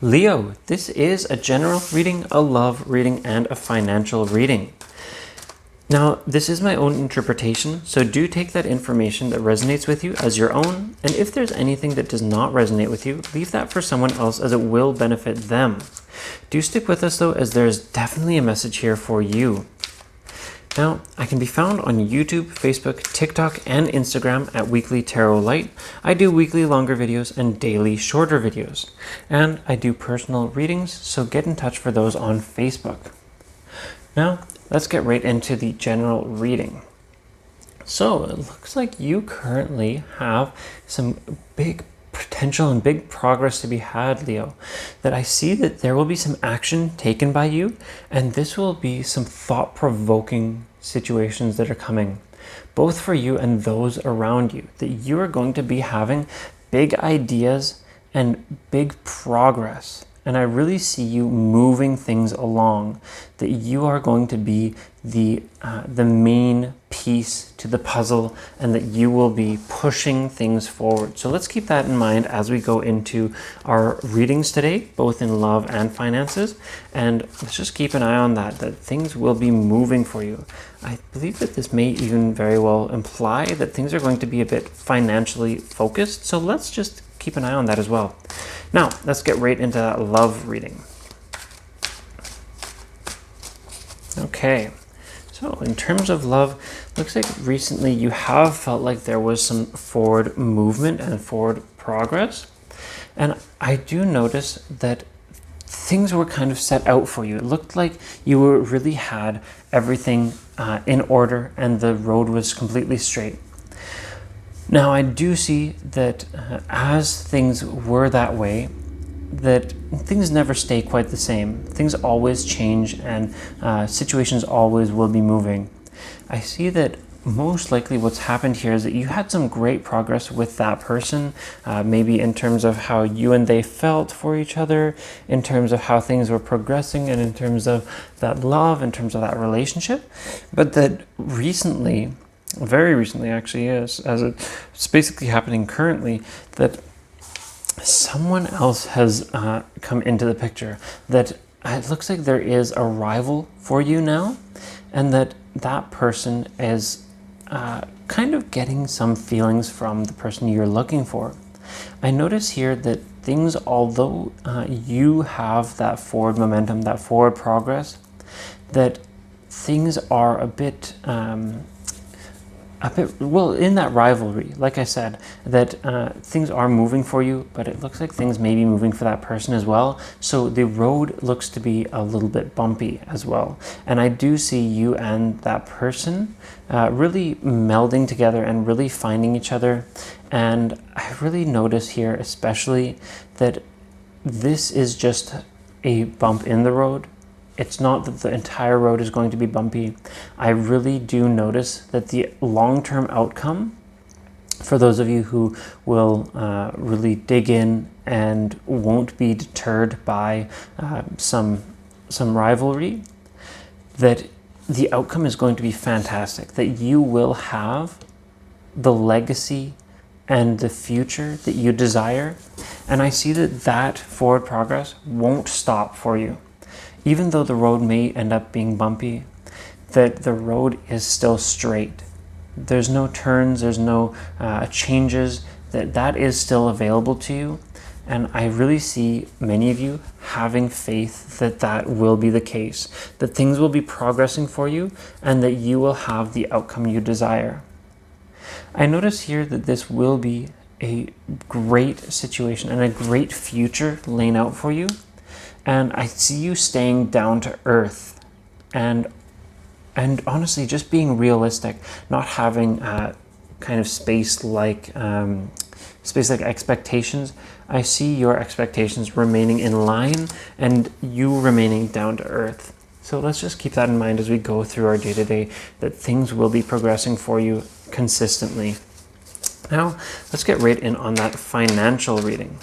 Leo, this is a general reading, a love reading, and a financial reading. Now, this is my own interpretation, so do take that information that resonates with you as your own, and if there's anything that does not resonate with you, leave that for someone else as it will benefit them. Do stick with us though, as there's definitely a message here for you. Now, I can be found on YouTube, Facebook, TikTok, and Instagram at Weekly Tarot Light. I do weekly longer videos and daily shorter videos. And I do personal readings, so get in touch for those on Facebook. Now, let's get right into the general reading. So, it looks like you currently have some big potential and big progress to be had, Leo. That I see that there will be some action taken by you, and this will be some thought-provoking situations that are coming, both for you and those around you, that you are going to be having big ideas and big progress. And I really see you moving things along, that you are going to be the main piece to the puzzle, and that you will be pushing things forward. So let's keep that in mind as we go into our readings today, both in love and finances. And let's just keep an eye on that things will be moving for you. I believe that this may even very well imply that things are going to be a bit financially focused. So let's just keep an eye on that as well. Now, let's get right into that love reading. Okay, so in terms of love, looks like recently you have felt like there was some forward movement and forward progress. And I do notice that things were kind of set out for you. It looked like you really had everything in order and the road was completely straight. Now, I do see that as things were that way, that things never stay quite the same. Things always change, and situations always will be moving. I see that most likely what's happened here is that you had some great progress with that person, maybe in terms of how you and they felt for each other, in terms of how things were progressing, and in terms of that love, in terms of that relationship. But that recently, very recently actually, as it's basically happening currently, that someone else has come into the picture, that it looks like there is a rival for you now, and that person is kind of getting some feelings from the person you're looking for. I notice here that things, although you have that forward momentum, that forward progress, that things are a bit well, in that rivalry, like I said, that things are moving for you, but it looks like things may be moving for that person as well. So the road looks to be a little bit bumpy as well. And I do see you and that person really melding together and really finding each other. And I really notice here especially that this is just a bump in the road. It's not that the entire road is going to be bumpy. I really do notice that the long-term outcome, for those of you who will really dig in and won't be deterred by some rivalry, that the outcome is going to be fantastic, that you will have the legacy and the future that you desire. And I see that forward progress won't stop for you. Even though the road may end up being bumpy, that the road is still straight. There's no turns, there's no changes, that is still available to you. And I really see many of you having faith that will be the case, that things will be progressing for you and that you will have the outcome you desire. I notice here that this will be a great situation and a great future laying out for you. And I see you staying down to earth and honestly just being realistic, not having kind of space-like expectations. I see your expectations remaining in line and you remaining down to earth. So let's just keep that in mind as we go through our day-to-day, that things will be progressing for you consistently. Now, let's get right in on that financial reading.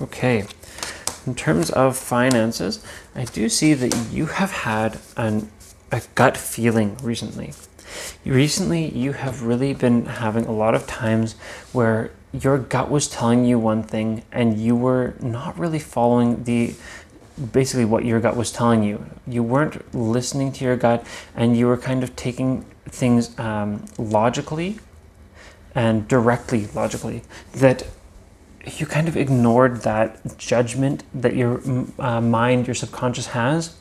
Okay, in terms of finances, I do see that you have had a gut feeling recently. Recently, you have really been having a lot of times where your gut was telling you one thing and you were not really following basically what your gut was telling you. You weren't listening to your gut, and you were kind of taking things logically and directly logically, that you kind of ignored that judgment that your mind, your subconscious has.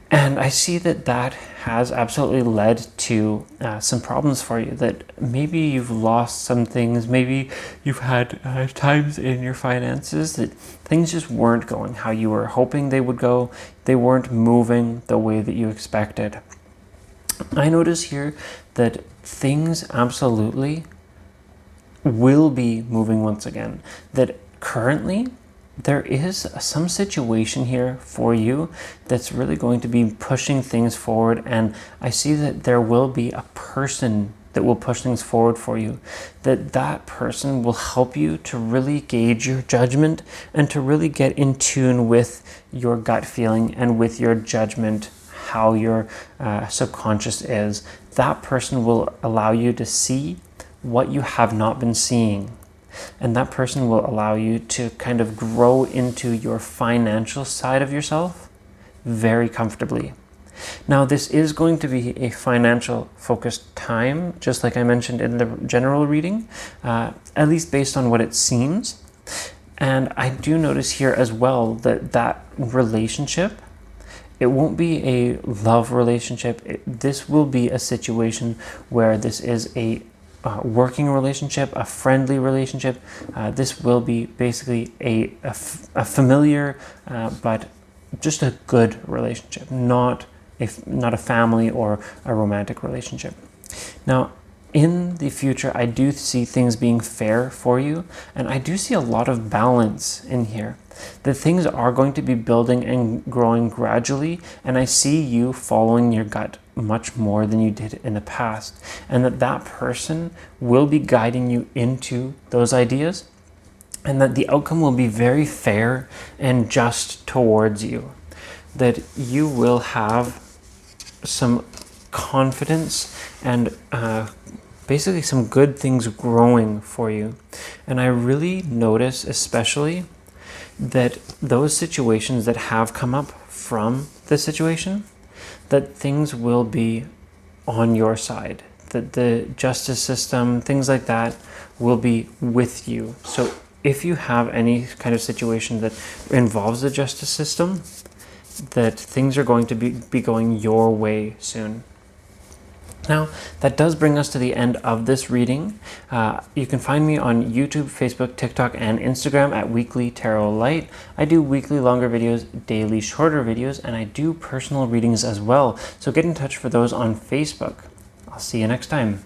And I see that that has absolutely led to some problems for you, that maybe you've lost some things, maybe you've had times in your finances that things just weren't going how you were hoping they would go. They weren't moving the way that you expected. I notice here that things absolutely will be moving once again, that currently there is some situation here for you that's really going to be pushing things forward, and I see that there will be a person that will push things forward for you, that person will help you to really gauge your judgment and to really get in tune with your gut feeling and with your judgment, how your subconscious is. That person will allow you to see what you have not been seeing. And that person will allow you to kind of grow into your financial side of yourself very comfortably. Now, this is going to be a financial focused time, just like I mentioned in the general reading, at least based on what it seems. And I do notice here as well that relationship, it won't be a love relationship. This will be a situation where this is a working relationship, a friendly relationship. This will be basically a familiar, but just a good relationship, not a family or a romantic relationship. Now, in the future, I do see things being fair for you, and I do see a lot of balance in here. That things are going to be building and growing gradually, and I see you following your gut much more than you did in the past, and that person will be guiding you into those ideas, and that the outcome will be very fair and just towards you. That you will have some confidence and basically some good things growing for you. And I really notice especially that those situations that have come up from this situation, that things will be on your side, that the justice system, things like that, will be with you. So if you have any kind of situation that involves the justice system, that things are going to be going your way soon. Now, that does bring us to the end of this reading. You can find me on YouTube, Facebook, TikTok, and Instagram at Weekly Tarot Light. I do weekly longer videos, daily shorter videos, and I do personal readings as well. So get in touch for those on Facebook. I'll see you next time.